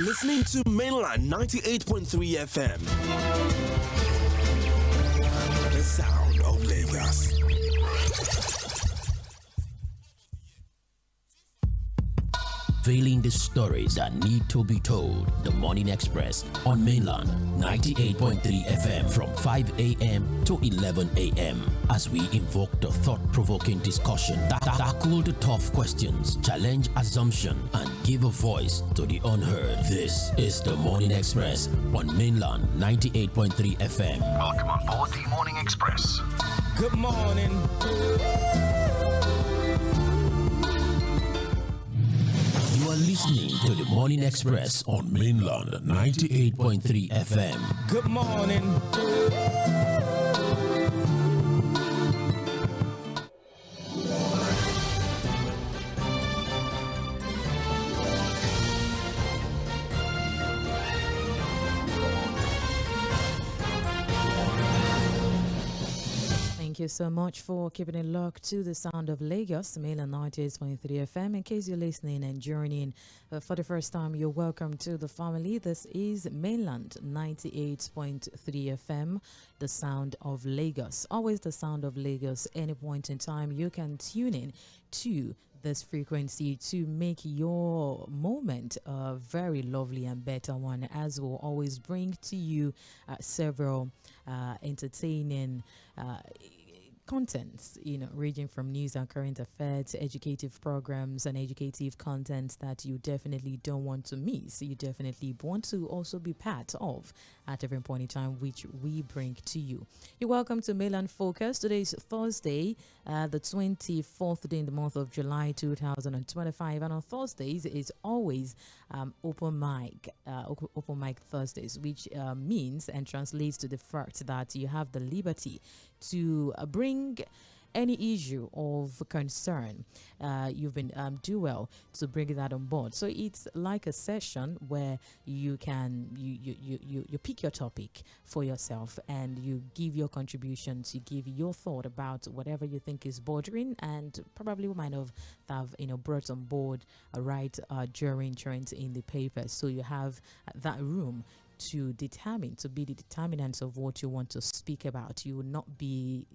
listening to Mainland 98.3 FM. The sound of Lagos. Veiling the stories that need to be told. The Morning Express on Mainland 98.3 FM from 5 a.m. to 11 a.m. as we invoke the thought-provoking discussion that tackle the tough questions, challenge assumption, and give a voice to the unheard. This is the Morning Express on Mainland 98.3 FM. Welcome on board the Morning Express. Good morning. You are listening to the Morning Express on Mainland 98.3 FM. Good morning. Thank you so much for keeping it locked to the sound of Lagos, Mainland 98.3 FM. In case you're listening and joining for the first time, you're welcome to the family. This is Mainland 98.3 FM, the sound of Lagos. Always the sound of Lagos. Any point in time, you can tune in to this frequency to make your moment a very lovely and better one, as we'll always bring to you several entertaining contents, ranging from news and current affairs, educative programs and educative content that you definitely don't want to miss. You definitely want to also be part of at every point in time, which we bring to you. You're welcome to Mainland Focus. Today is Thursday, the 24th day in the month of July 2025, and on Thursdays is always open mic Thursdays, which means and translates to the fact that you have the liberty to bring any issue of concern. You've been do well to bring that on board. So it's like a session where you can you pick your topic for yourself and you give your contributions, you give your thought about whatever you think is bothering, and probably we might have brought on board during trends in the paper. So you have that room to be the determinants of what you want to speak about. You will not be,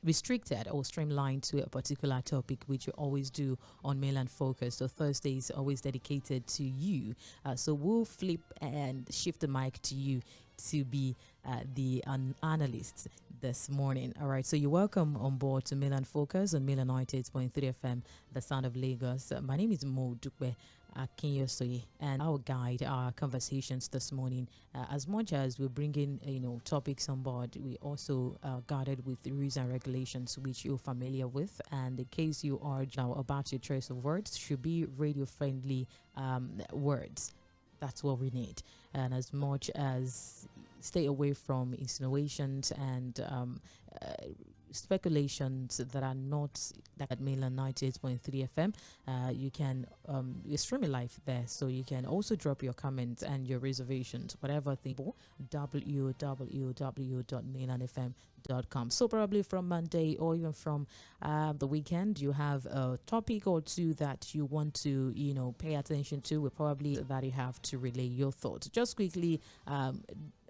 restricted or streamlined to a particular topic, which you always do on Mainland Focus. So Thursday is always dedicated to you. So we'll flip and shift the mic to you to be the analyst this morning. All right, so you're welcome on board to Mainland Focus on Mainland 98.3 FM, the sound of Lagos. My name is Mᴏᴜ and I'll guide our conversations this morning. As much as we're bringing topics on board, we also guarded with rules and regulations which you're familiar with, and in case you are now about your choice of words, should be radio friendly words. That's what we need. And as much as stay away from insinuations and speculations that are not at Mainland 98.3 FM. You can you're streaming live there, so you can also drop your comments and your reservations, whatever thing, www.mainlandfm.com. So probably from Monday or even from the weekend, you have a topic or two that you want to pay attention to. We probably that you have to relay your thoughts. Just quickly,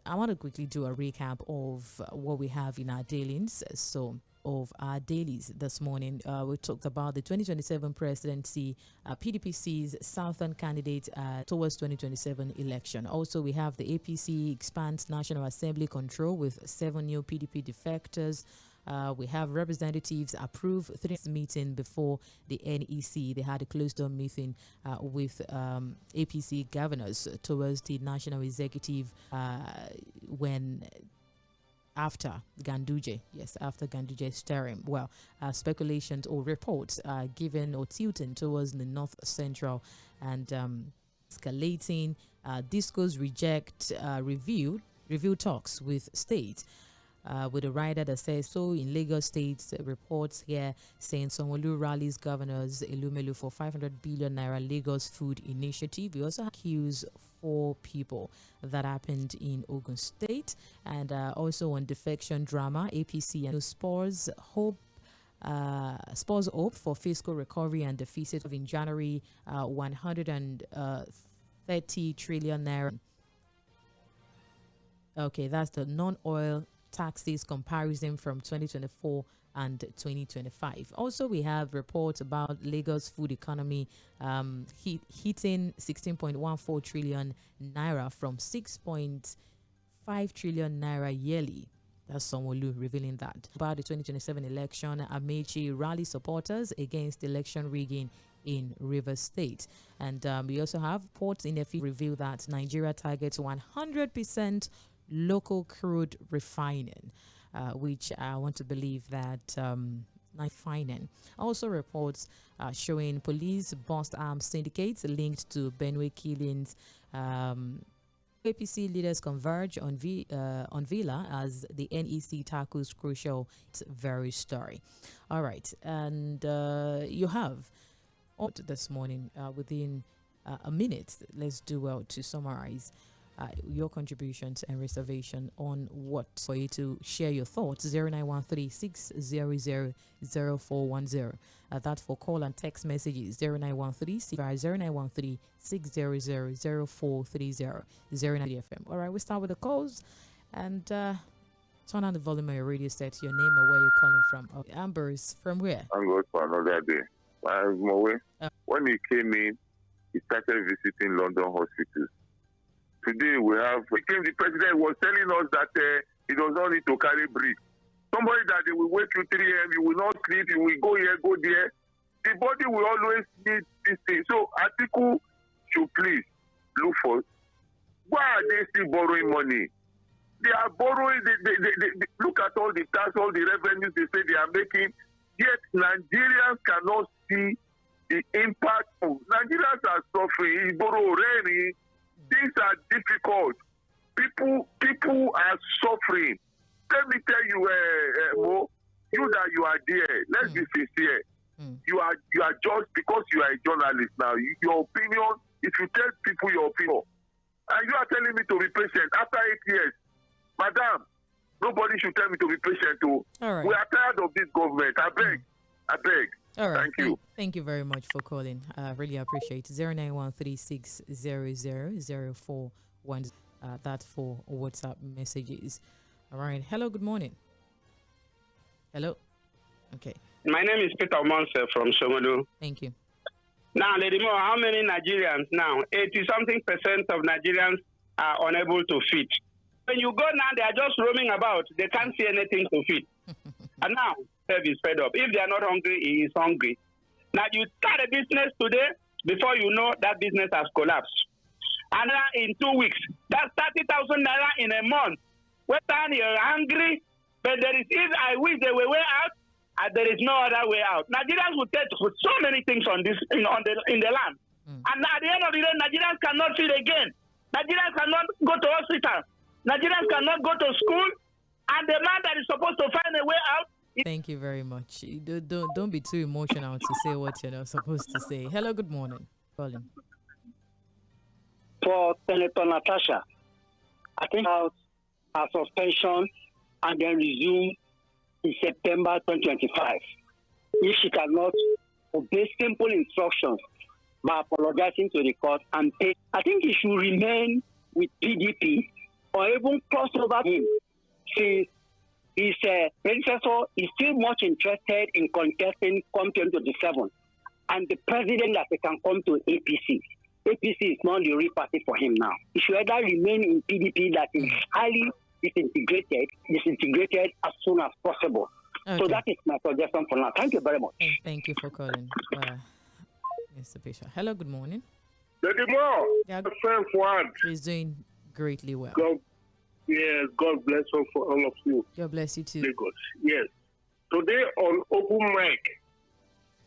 I want to quickly do a recap of what we have in our dailies. So, of our dailies this morning, we talked about the 2027 presidency, PDPC's Southern candidate towards 2027 election. Also, we have the APC expands National Assembly control with 7 new PDP defectors. We have representatives approve 3 meeting before the NEC. They had a closed-door meeting with APC governors towards the national executive after Ganduje's term. Well, speculations or reports are given or tilting towards the north central and escalating. Discos reject review talks with state. With a rider that says so in Lagos State, reports here saying Sanwo-Olu rallies governors Elumelu for 500 billion naira Lagos food initiative. We also accuse 4 people that happened in Ogun State, and also on defection drama, APC and spores hope for fiscal recovery and deficit in January 100 30 trillion naira. Okay, that's the non-oil taxes comparison from 2024 and 2025. Also, we have reports about Lagos food economy hitting 16.14 trillion naira from 6.5 trillion naira yearly. That's Sanwo-Olu revealing that. About the 2027 election, Amaechi rally supporters against election rigging in Rivers State. And we also have Ports in Ife reveal that Nigeria targets 100% local crude refining, which I want to believe that refining. Also reports showing police bust armed syndicates linked to Benue killings. APC leaders converge on Villa as the NEC tackles crucial very story. All right, and you have this morning within a minute. Let's do well to summarize your contributions and reservation on what for you to share your thoughts. 0913-600-0410. That for call and text messages. 0913-600-0430. 09 FM. All right, we start with the calls and turn on the volume of your radio set. Your name and where you're calling from. Amber's from where? I'm going for another day. When he came in, he started visiting London hospitals. Today the president was telling us that he does not need to carry brief. Somebody that they will wake you 3 a.m., you will not sleep, you will go here, go there. The body will always need this thing. So Atiku should please look for, why are they still borrowing money? They are borrowing, they look at all the tax, all the revenues they say they are making, yet Nigerians cannot see the impact of, Nigerians are suffering, things are difficult. People are suffering. Let me tell you, Mo, you that you are there. Let's be sincere. You are just because you are a journalist now. Your opinion. If you tell people your opinion, and you are telling me to be patient after 8 years, Madam, nobody should tell me to be patient. Too. All right. We are tired of this government. I beg. All right. Thank you. Thank you very much for calling. I really appreciate it. 0913-600-0410. That for WhatsApp messages. All right. Hello. Good morning. Hello. Okay. My name is Peter Monse from Somodo. Thank you. Now, Lady Mo, how many Nigerians now? 80-something% of Nigerians are unable to feed. When you go now, they are just roaming about. They can't see anything to feed. And now, Seb is fed up. If they are not hungry, he is hungry. Now, you start a business today, before you know that business has collapsed. And now in 2 weeks, that's 30,000 naira in a month. When you're hungry, but there is, if I wish there were way out, and there is no other way out. Nigerians will take so many things on this in the land. And at the end of the day, Nigerians cannot feed again. Nigerians cannot go to hospital. Nigerians cannot go to school. And the man that is supposed to find a way out. Thank you very much. Don't be too emotional to say what you're not supposed to say. Hello, good morning. Colin. For Senator Natasha, I think out a suspension and then resume in September 2025. If she cannot obey simple instructions by apologizing to the court and pay, I think he should remain with PDP or even cross over him, since his predecessor is still much interested in contesting come 2027, and the president that they can come to APC. APC is not the real party for him now. He should either remain in PDP that is highly disintegrated as soon as possible. Okay. So that is my suggestion for now. Thank you very much. Thank you for calling, Mr. Bishop. Hello, good morning. Lady Mo, Yeah, friend Fuad. he's doing greatly well. God bless you for all of you. God bless you too. Lagos. Yes. Today on open mic,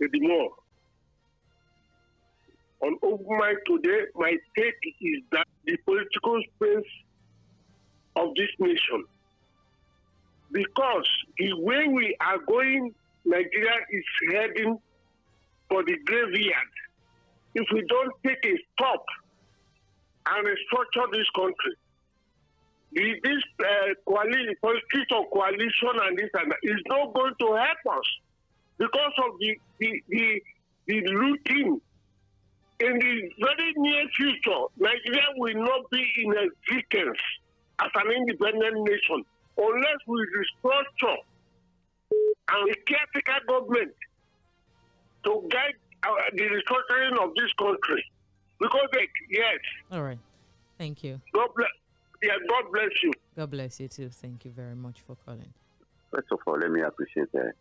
Lady Mo. On open mic today, my take is that the political space of this nation, because the way we are going, Nigeria is heading for the graveyard. If we don't take a stop and restructure this country, this politics of coalition and this and that is not going to help us because of the looting in the very near future, Nigeria will not be in existence as an independent nation unless we restructure and a caretaker government to guide the restructuring of this country. Because, yes. All right. Thank you. God bless. Yeah, God bless you. God bless you too. Thank you very much for calling. First of all, let me appreciate the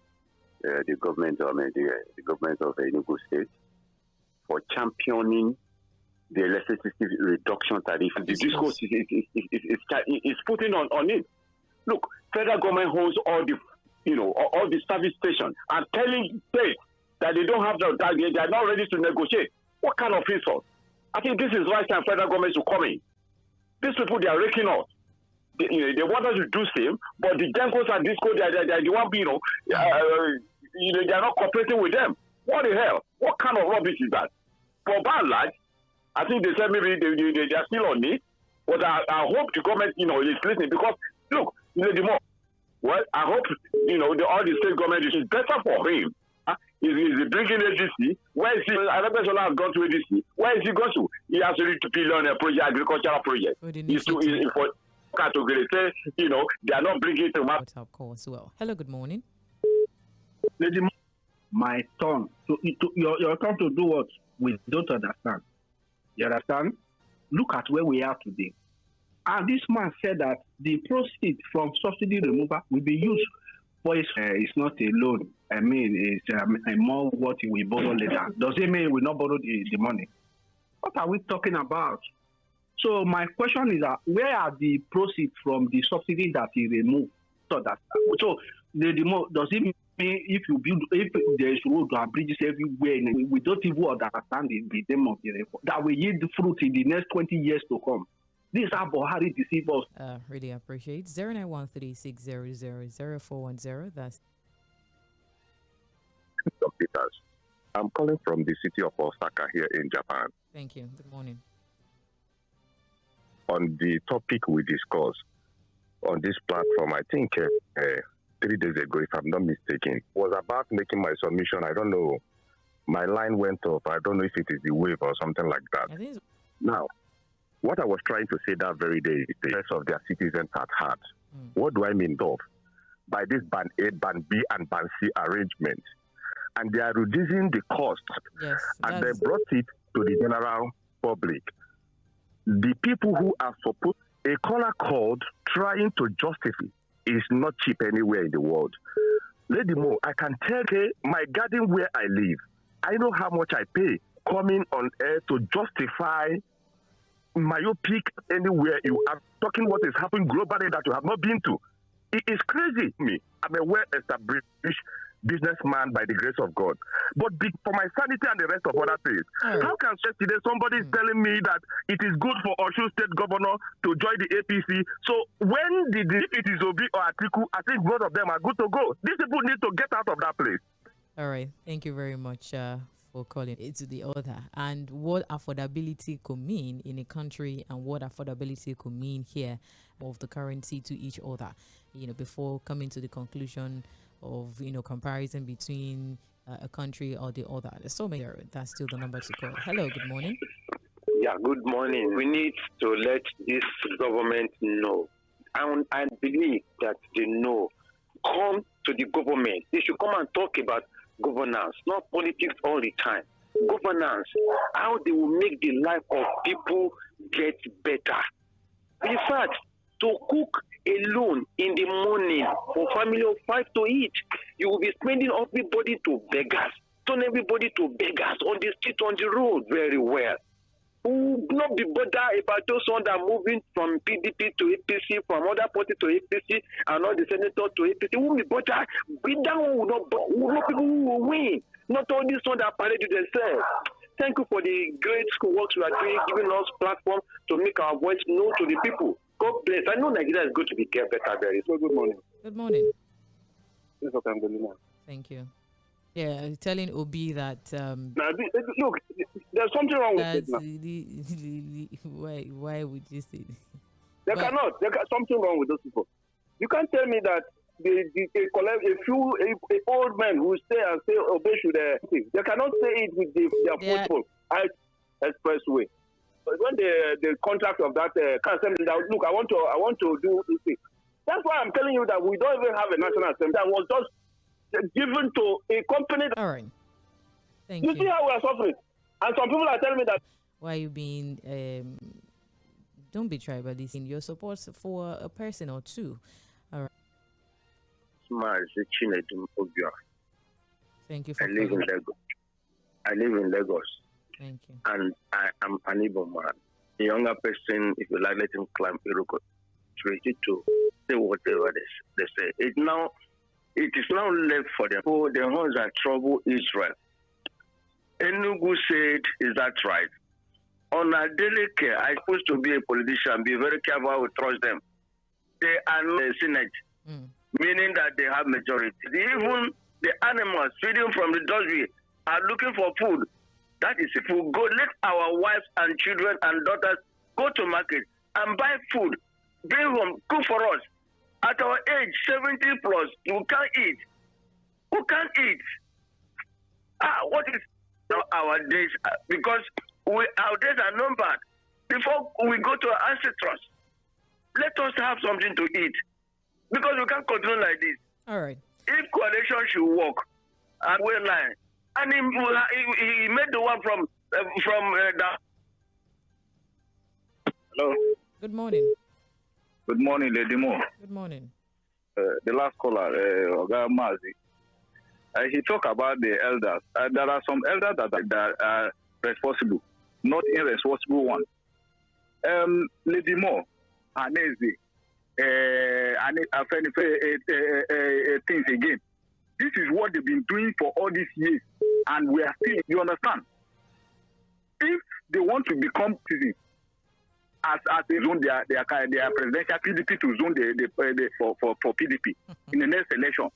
government of the government of Enugu State for championing the electricity reduction tariff. The discourse is putting on it. Look, federal government holds all the service stations and telling states that they don't have they are not ready to negotiate. What kind of insult? I think this is right time federal government to come in. These people, they are raking us. They want us to do same, but the Gencos and Disco, they want they are not cooperating with them. What the hell? What kind of rubbish is that? For by and large, I think they said maybe they are still on it, but I hope the government, is listening because look, well, I hope all the state government is better for him. He's bringing agency. Where is he? Arabesala has gone to agency. Where is he going to? He has to read on a project, agricultural project. He's for category. Say, they are not bringing it to my call as well. Hello, good morning. Lady, my turn. Your turn to do what we don't understand. You understand? Look at where we are today. And this man said that the proceeds from subsidy removal will be used for it's not a loan. I mean, it's more what we borrow later. Does it mean we not borrow the money? What are we talking about? So my question is that where are the proceeds from the subsidy that he removed? So does it mean if there is road and bridges everywhere, we don't even understand the name of the report that will yield fruit in the next 20 years to come? These are Buhari deceive us. Really appreciate 091360000410. That's I'm calling from the city of Osaka here in Japan. Thank you. Good morning. On the topic we discussed on this platform, I think 3 days ago, if I'm not mistaken, was about making my submission. I don't know. My line went off. I don't know if it is the wave or something like that. Now, what I was trying to say that very day is the rest of their citizens at heart. What do I mean, though? By this Band A, Band B, and Band C arrangement. And they are reducing the cost. Yes, and they brought it to the general public. The people who are supposed, a color code trying to justify is not cheap anywhere in the world. Lady Mo, I can tell you my garden where I live. I know how much I pay coming on air to justify myopic anywhere you are talking what is happening globally that you have not been to. It is crazy. I'm a well-established businessman by the grace of God. But for my sanity and the rest of other things, how can yesterday somebody is telling me that it is good for Osun State Governor to join the APC? So when if it is Obi or Atiku, I think both of them are good to go. These people need to get out of that place. All right. Thank you very much for calling it to the other. And what affordability could mean in a country and what affordability could mean here of the currency to each other, before coming to the conclusion of, comparison between a country or the other. There's so many. That's still the number to call. Hello, good morning. Yeah, good morning. We need to let this government know. And I believe that they know. Come to the government. They should come and talk about governance, not politics all the time. Governance, how they will make the life of people get better. In fact, to cook alone in the morning for family of 5 to eat, you will be spending everybody to beggars. Turn everybody to beggars on the street, on the road very well. Who will not be bothered about those ones that are moving from PDP to APC, from other party to APC, and all the senators to APC. Who will be bothered? That one will not people who will win. Not all these ones that parade to themselves. Thank you for the great work you are doing, giving us platform to make our voice known to the people. God bless. I know Nigeria is going to be better very soon. Good morning. Good morning. This is what I'm doing now. Thank you. Yeah, telling Obi that. Now, look, there's something wrong with it now. Why would you say this? There's something wrong with those people. You can't tell me that a few old men who stay and say Obi should. They cannot say it with their football. expressway. But when the contract of that assembly, look, I want to do this thing. That's why I'm telling you that we don't even have a national assembly. That was just given to a company. All right. Thank you. You see how we are suffering, and some people are telling me that. Why are you being? Don't be tribalist in your support for a person or two. All right. Thank you for I live in Lagos. Thank you. And I am an Igbo man. A younger person, if you like, let him climb Iroko Treaty to say whatever they say. It is now left for them. Oh, the ones that trouble Israel. Enugu said, is that right? On a daily care, I'm supposed to be a politician, be very careful how we trust them. They are not the Senate, meaning that they have majority. Even the animals feeding from the dustbin are looking for food. That is, if we go, let our wives and children and daughters go to market and buy food, bring home, cook for us. At our age, 70 plus, we can't eat. Who can't eat? What is our days? Because our days are numbered. Before we go to our ancestors, let us have something to eat. Because we can't continue like this. All right. If coalition should work, and we're lying. And he made the one from the. Hello. Good morning. Good morning, Lady Mo. Good morning. The last caller, Oga Mazi. He talked about the elders. There are some elders that are responsible, not irresponsible ones. Lady Mo, Anezi, things again. This is what they've been doing for all these years, and we are still. You understand? If they want to become citizens, as they zone their presidential PDP to zone for PDP in the next election.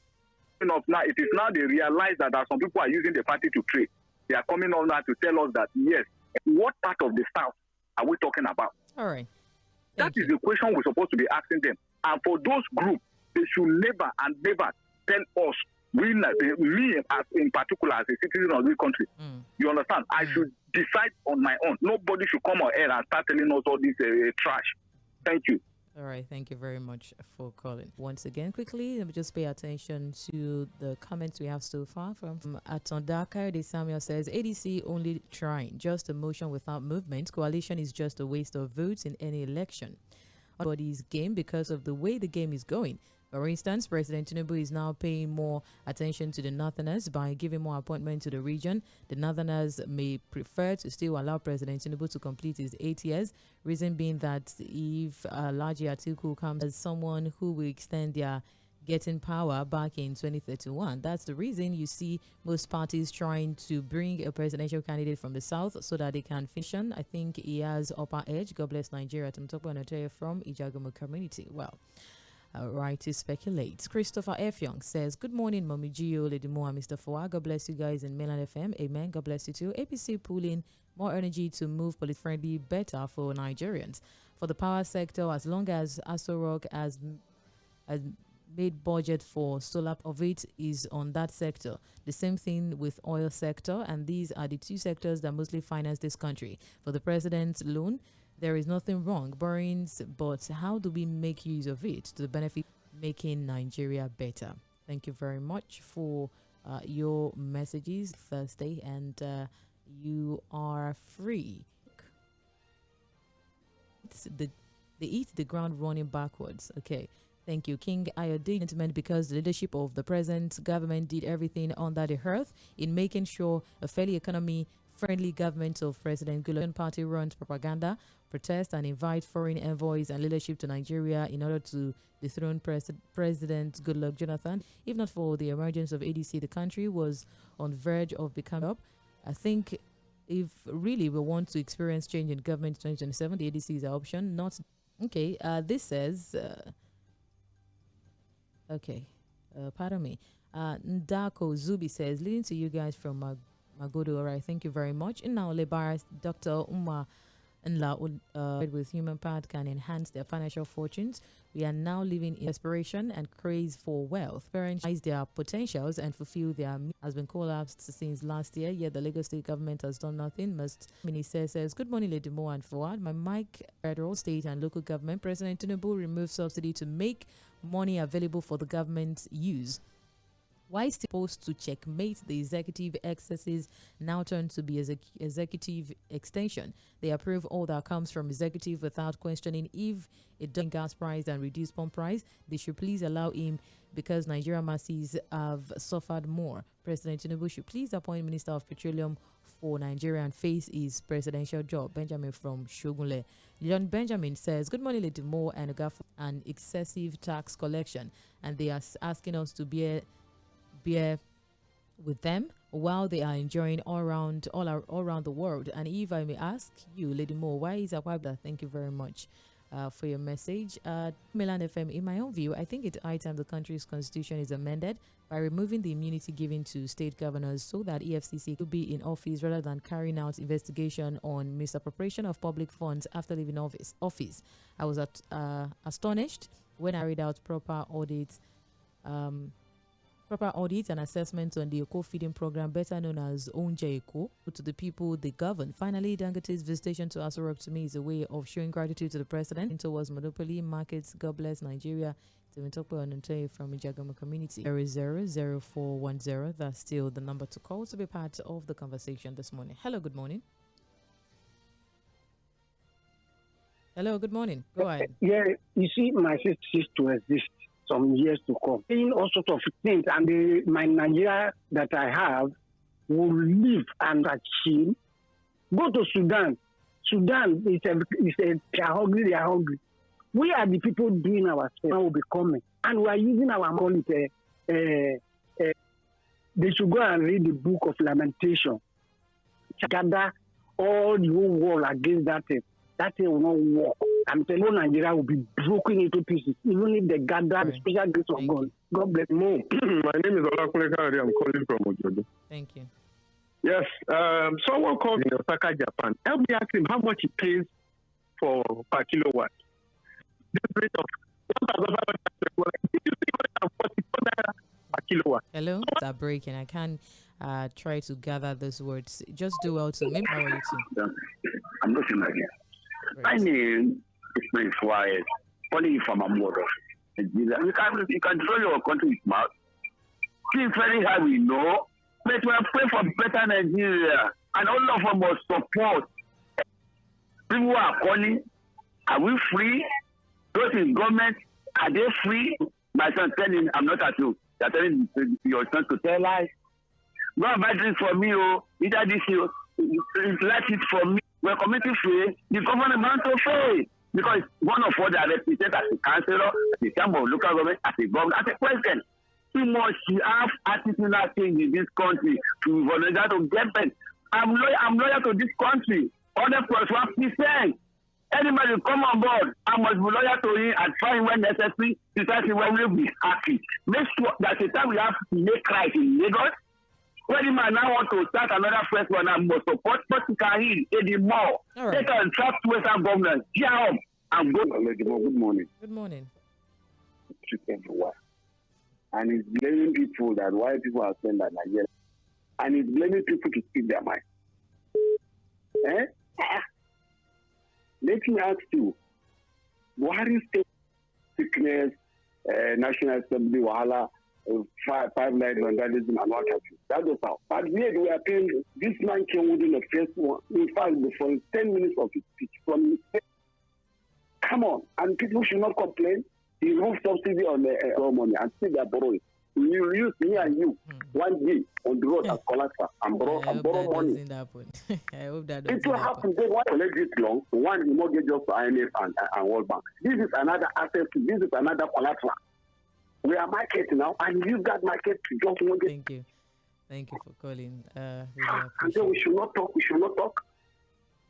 Now it is now they realize that some people are using the party to trade. They are coming on now to tell us that yes, what part of the South are we talking about? All right. That is the question we're supposed to be asking them. And for those groups, they should never and never tell us, me as in particular as a citizen of this country, you understand? I should decide on my own. Nobody should come on air and start telling us all this trash. Thank you. All right, thank you very much for calling. Once again, quickly, let me just pay attention to the comments we have so far from Atondaka. Samuel says, ADC only trying, just a motion without movement. Coalition is just a waste of votes in any election. Anybody's game because of the way the game is going. For instance, President Tinubu is now paying more attention to the Northerners by giving more appointments to the region. The Northerners may prefer to still allow President Tinubu to complete his 8 years. Reason being that if Alhaji Atiku comes as someone who will extend their getting power back in 2031, that's the reason you see most parties trying to bring a presidential candidate from the South so that they can finish. I think he has upper edge. God bless Nigeria. Tūmtōkpō from Ijagumo community. Well, right to speculate. Christopher F. Young says, good morning, Mommy Gio, Lady Moa, Mr. Fᴏᴜ. God bless you guys in Mainland FM. Amen. God bless you too. APC pulling more energy to move politically better for Nigerians. For the power sector, as long as Aso Rock has made budget for solar of it is on that sector. The same thing with oil sector, and these are the two sectors that mostly finance this country. For the president's loan, there is nothing wrong, borrowings, but how do we make use of it to the benefit of making Nigeria better? Thank you very much for your messages Thursday, and you are free. They eat the ground running backwards. Okay. Thank you, King Ayodele, gentlemen, because the leadership of the present government did everything under the earth in making sure a fairly economy-friendly government of President Goodluck party runs propaganda, protest, and invite foreign envoys and leadership to Nigeria in order to dethrone President Goodluck Jonathan. If not for the emergence of ADC, the country was on verge of becoming up. I think if really we want to experience change in government in 2027, the ADC is an option. Not okay. This says. Okay, pardon me. Ndako Zubi says, leading to you guys from Magodo. All right, thank you very much. In now, Lebar, Dr. Umar Nla with human part can enhance their financial fortunes. We are now living in desperation and craze for wealth. Parents realize their potentials and fulfill their has been collapsed since last year, yet the Lagos State government has done nothing. Minister says, good morning, Lady Mo and Fawad. My mic, federal, state and local government. President Tinubu removed subsidy to make money available for the government's use. Why is supposed to checkmate the executive excesses now turned to be executive extension? They approve all that comes from executive without questioning if it does gas price and reduce pump price. They should please allow him because Nigeria masses have suffered more. President Tinubu should please appoint Minister of Petroleum for Nigeria and face his presidential job. Benjamin from Shogunle. John Benjamin says, good morning, Lady Mo and Agafu, an excessive tax collection, and they are asking us to bear with them while they are enjoying all around the world. And if I may ask you, Lady Mo, why is Akwabda? Thank you very much for your message. Milan FM, in my own view, I think it's high time the country's constitution is amended by removing the immunity given to state governors so that EFCC could be in office rather than carrying out investigation on misappropriation of public funds after leaving office. I was astonished when I read out proper audits and assessment on the Eco feeding program, better known as Eco, to the people they govern. Finally, Dangote's visitation to Aso Rock to me is a way of showing gratitude to the president towards monopoly markets. God bless Nigeria. From Ijagama community. 000410. That's still the number to call to be part of the conversation this morning. Hello, good morning. Hello, good morning. Go ahead. Yeah, you see, my sister ceased to exist some years to come. Saying all sorts of things, and my Nigeria that I have will live and achieve. Go to Sudan. Sudan is they are hungry. We are the people doing our stuff. Will be coming, and we are using our money. They should go and read the book of Lamentation. Gather all the whole world against that thing. That thing will not work. I'm telling you, Nigeria will be broken into pieces, even if they gather the special grace of God. God bless you. My name is Olakule Kari. I'm calling from Ojodo. Thank you. Yes, someone called in Osaka, Japan. Help me ask him how much he pays for per kilowatt. This rate of 1,544 per kilowatt. Hello, it's breaking. I can try to gather those words. Just do well to maybe how are you too? I'm looking again. My name is M쏘ɪᴜ calling from Amoro. You can throw your country with mouth. It's very hard, we know. But we are praying for better Nigeria. And all of us must support. People are calling. Are we free? Those in government, are they free? My son telling, I'm not at you. They're telling your son to tell lies. Go and buy drinks for me, oh. Either this, like it for me. We're committee free. The government must to fail. Because one of what they represent as a councillor, as a chamber of local government, as a governor, as a president. Too much have attitudinal change in this country to volunteer to get them. I'm loyal to this country. 100+1%. Anybody come on board, I must be loyal to him and find when necessary, precisely when we'll be happy. Make sure that the time we have to make right in Lagos, when the man now want to start another first one, I must support Tဃᴇ anymore. They can trust Western government, jump and go. Good morning. Good morning. And he's blaming people that why people are saying that Nigeria. And he's blaming people to speak their mind. Let me ask you, Buhari state sickness, National Assembly, Wahala, 5 night vandalism, and what have you. That was how. But yet we are paying, this man came within the first one, in fact, before 10 minutes of his speech. Come on, and people should not complain. He removed subsidy on the money and still they are borrowing. You use me and you one day on the road as collector and borrow money. I hope that it will happen. They want to let this long. One mortgage of IMF and World Bank. This is another asset. This is another collateral. We are marketing now, and use that market to just mortgage. Thank you for calling. And then we should not talk.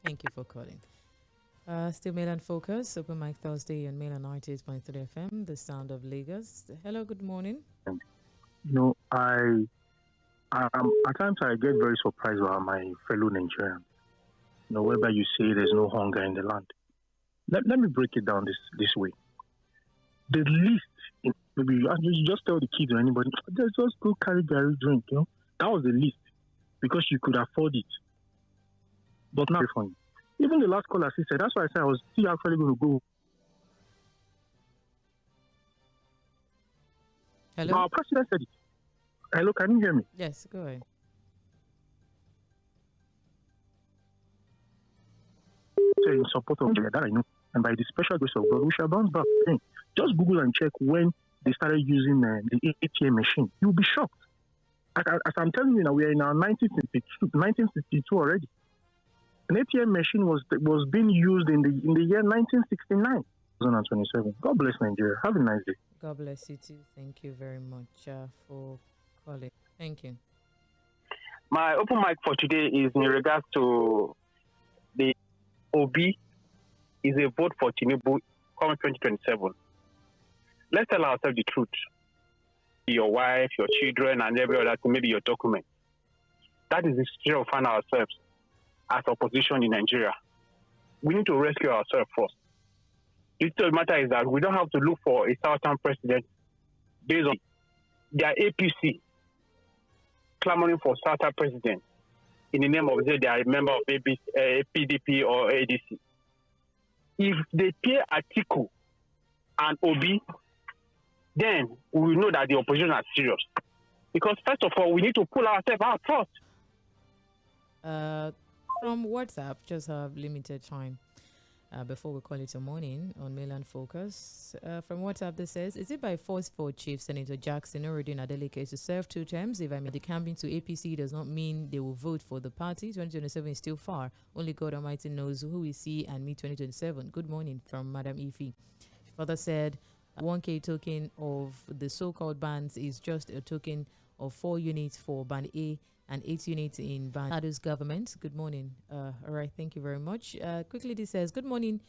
Thank you for calling. Still Mail and Focus, Open Mic Thursday on Mail and 98.3 FM, the sound of Lagos. Hello, good morning. At times I get very surprised by my fellow Nigerians. Whereby you say there's no hunger in the land. Let me break it down this way. the least, maybe you just tell the kids or anybody, just go carry Gary drink, That was the least, because you could afford it. But not funny. Even the last caller, she said, that's why I said I was still actually going to go. Hello? Our president said it. Hello, can you hear me? Yes, go ahead. So in support of that, I know. And by the special grace of God, we shall bounce back. Just Google and check when they started using the ATM machine. You'll be shocked. As I'm telling you now, we are in our 1962 already. An ATM machine was being used in the year 1969. 2027. God bless Nigeria. Have a nice day. God bless you too. Thank you very much for calling. Thank you. My open mic for today is in regards to the Obi is a vote for Tinubu coming 2027. Let's tell ourselves the truth. Your wife, your children, and every other thing, maybe your document. That is the situation we find ourselves as opposition in Nigeria. We need to rescue ourselves first. The truth of the matter is that we don't have to look for a Southern president based on their APC clamoring for Southern president in the name of they are a member of PDP or ADC. If they pay Atiku and Obi, then we will know that the opposition are serious. Because first of all, we need to pull ourselves out first. From WhatsApp, just have limited time before we call it a morning on Mainland Focus. From WhatsApp, this says, is it by force for Chief Senator Jackson Oredin Adeleke to serve 2 terms? If I mean the camping to APC does not mean they will vote for the party. 2027 is still far. Only God Almighty knows who we see and me 2027. Good morning from Madam Ify. She further said, 1K token of the so-called bands is just a token of 4 units for band A and 8 units in band Adu's government. Good morning. All right, thank you very much. Quickly, this says, good morning,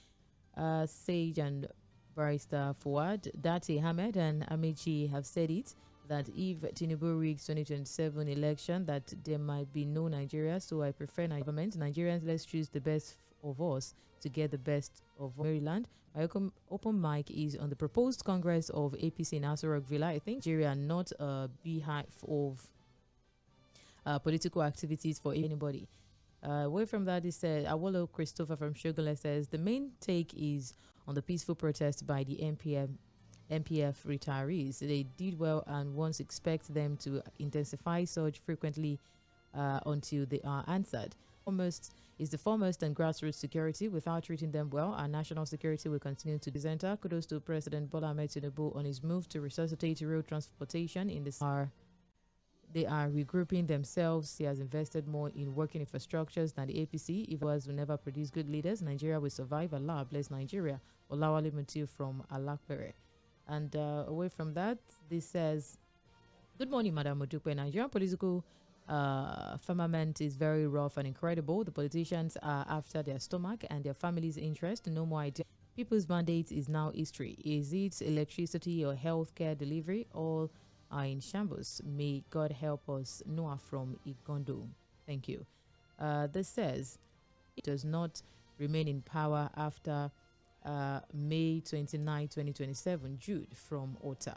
Sage and Barrister Fouad. Dati Ahmed and Amechi have said it, that if Tinubu rigs 2027 election, that there might be no Nigeria, so I prefer government. Nigerians, let's choose the best of us to get the best of Maryland. My open mic is on the proposed Congress of APC in Aso Rock Villa. I think Nigeria not a beehive of political activities for anybody. Away from that, he said, Awolo Christopher from Sugarland says, the main take is on the peaceful protest by the MPF retirees. They did well and once expect them to intensify such frequently until they are answered. The foremost and grassroots security. Without treating them well, our national security will continue to disenter. Kudos to President Bola Ahmed Tinubu on his move to resuscitate road transportation in this hour. They are regrouping themselves. He has invested more in working infrastructures than the APC. If us will never produce good leaders, Nigeria will survive. Allah bless Nigeria. Olawale Mutiu from Alakpere. And away from that, this says, good morning, Madam Odupe. Nigerian political firmament is very rough and incredible. The politicians are after their stomach and their family's interest. No more idea. People's mandate is now history. Is it electricity or healthcare delivery? All are in shambles. May God help us. Noah from Igondo. Thank you. This says it does not remain in power after May 29, 2027. Jude from Ota.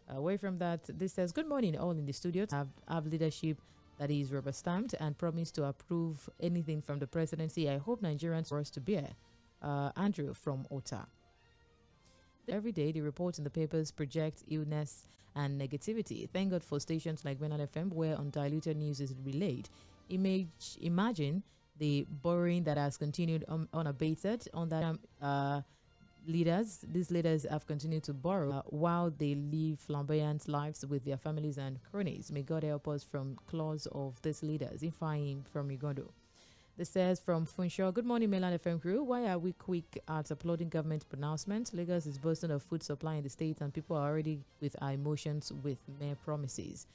Away from that, this says, good morning, all in the studio. Have leadership that is rubber stamped and promise to approve anything from the presidency. I hope Nigerians for us to bear. Andrew from Ota. Every day, the reports in the papers project illness and negativity. Thank God for stations like Mainland FM, where undiluted news is relayed. Imagine the borrowing that has continued unabated on that. These leaders have continued to borrow while they live flamboyant lives with their families and cronies. May God help us from claws of these leaders. Ifeanyi from Ugondo. This says from Funshaw, good morning, Mainland FM crew. Why are we quick at applauding government pronouncements? Lagos is boasting of food supply in the state and people are already with our emotions with mere promises.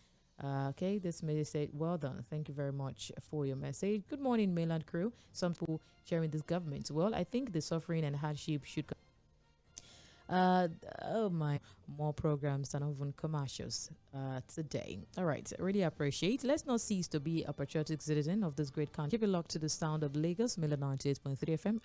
Okay, this message said, well done. Thank you very much for your message. Good morning, Mainland crew. Some people sharing this government. Well, I think the suffering and hardship should more programs than even commercials today. All right, really appreciate. Let's not cease to be a patriotic citizen of this great country. Keep it locked to the sound of Lagos, 98.3 FM.